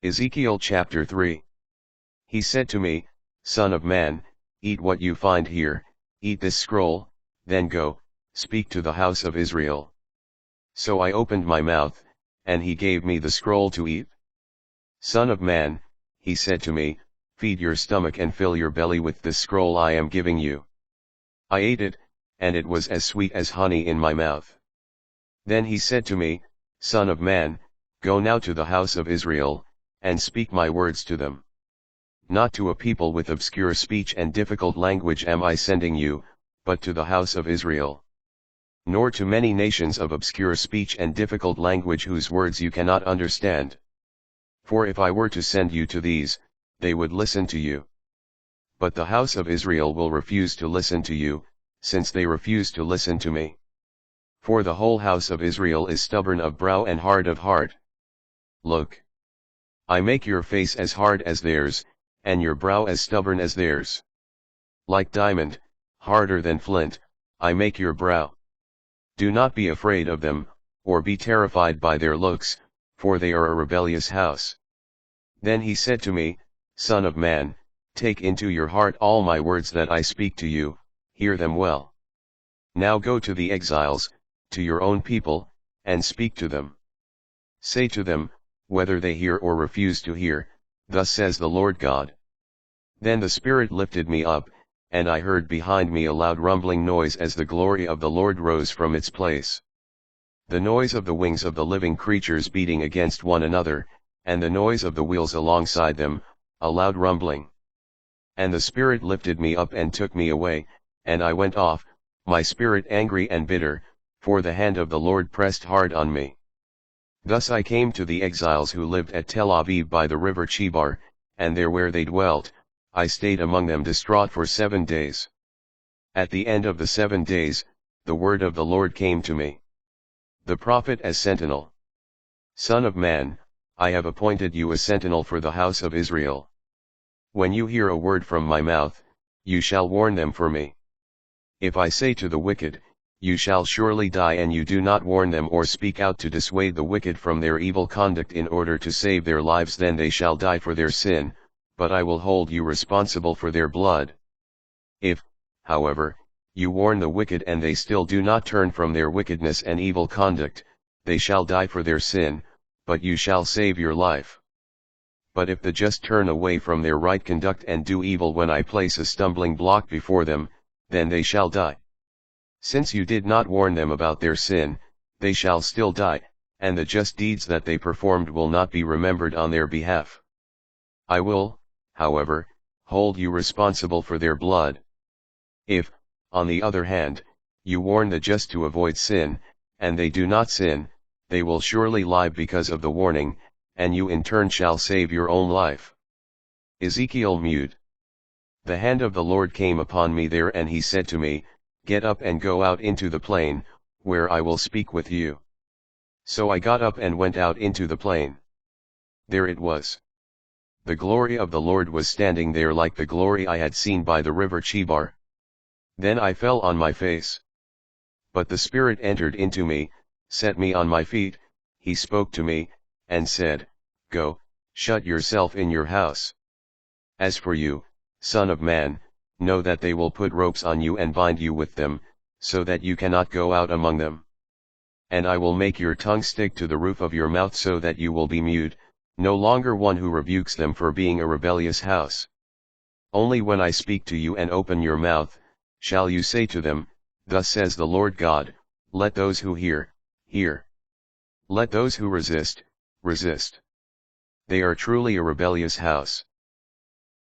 Ezekiel chapter 3. He said to me, Son of man, eat what you find here, eat this scroll, then go, speak to the house of Israel. So I opened my mouth, and he gave me the scroll to eat. Son of man, he said to me, feed your stomach and fill your belly with this scroll I am giving you. I ate it, and it was as sweet as honey in my mouth. Then he said to me, Son of man, go now to the house of Israel, and speak my words to them. Not to a people with obscure speech and difficult language am I sending you, but to the house of Israel. Nor to many nations of obscure speech and difficult language whose words you cannot understand. For if I were to send you to these, they would listen to you. But the house of Israel will refuse to listen to you, since they refuse to listen to me. For the whole house of Israel is stubborn of brow and hard of heart. Look. I make your face as hard as theirs, and your brow as stubborn as theirs. Like diamond, harder than flint, I make your brow. Do not be afraid of them, or be terrified by their looks, for they are a rebellious house. Then he said to me, Son of man, take into your heart all my words that I speak to you, hear them well. Now go to the exiles, to your own people, and speak to them. Say to them, whether they hear or refuse to hear, thus says the Lord God. Then the Spirit lifted me up, and I heard behind me a loud rumbling noise as the glory of the Lord rose from its place. The noise of the wings of the living creatures beating against one another, and the noise of the wheels alongside them, a loud rumbling. And the Spirit lifted me up and took me away, and I went off, my spirit angry and bitter, for the hand of the Lord pressed hard on me. Thus I came to the exiles who lived at Tel Aviv by the river Chebar, and there where they dwelt, I stayed among them distraught for 7 days. At the end of the 7 days, the word of the Lord came to me. The prophet as sentinel. Son of man, I have appointed you a sentinel for the house of Israel. When you hear a word from my mouth, you shall warn them for me. If I say to the wicked, you shall surely die, and you do not warn them or speak out to dissuade the wicked from their evil conduct in order to save their lives, then they shall die for their sin, but I will hold you responsible for their blood. If, however, you warn the wicked and they still do not turn from their wickedness and evil conduct, they shall die for their sin, but you shall save your life. But if the just turn away from their right conduct and do evil when I place a stumbling block before them, then they shall die. Since you did not warn them about their sin, they shall still die, and the just deeds that they performed will not be remembered on their behalf. I will, however, hold you responsible for their blood. If, on the other hand, you warn the just to avoid sin, and they do not sin, they will surely lie because of the warning, and you in turn shall save your own life. Ezekiel mute. The hand of the Lord came upon me there, and he said to me, Get up and go out into the plain, where I will speak with you. So I got up and went out into the plain. There it was. The glory of the Lord was standing there like the glory I had seen by the river Chebar. Then I fell on my face. But the Spirit entered into me, set me on my feet, he spoke to me, and said, Go, shut yourself in your house. As for you, son of man, know that they will put ropes on you and bind you with them, so that you cannot go out among them. And I will make your tongue stick to the roof of your mouth so that you will be mute, no longer one who rebukes them for being a rebellious house. Only when I speak to you and open your mouth, shall you say to them, Thus says the Lord God, let those who hear, hear. Let those who resist, resist. They are truly a rebellious house.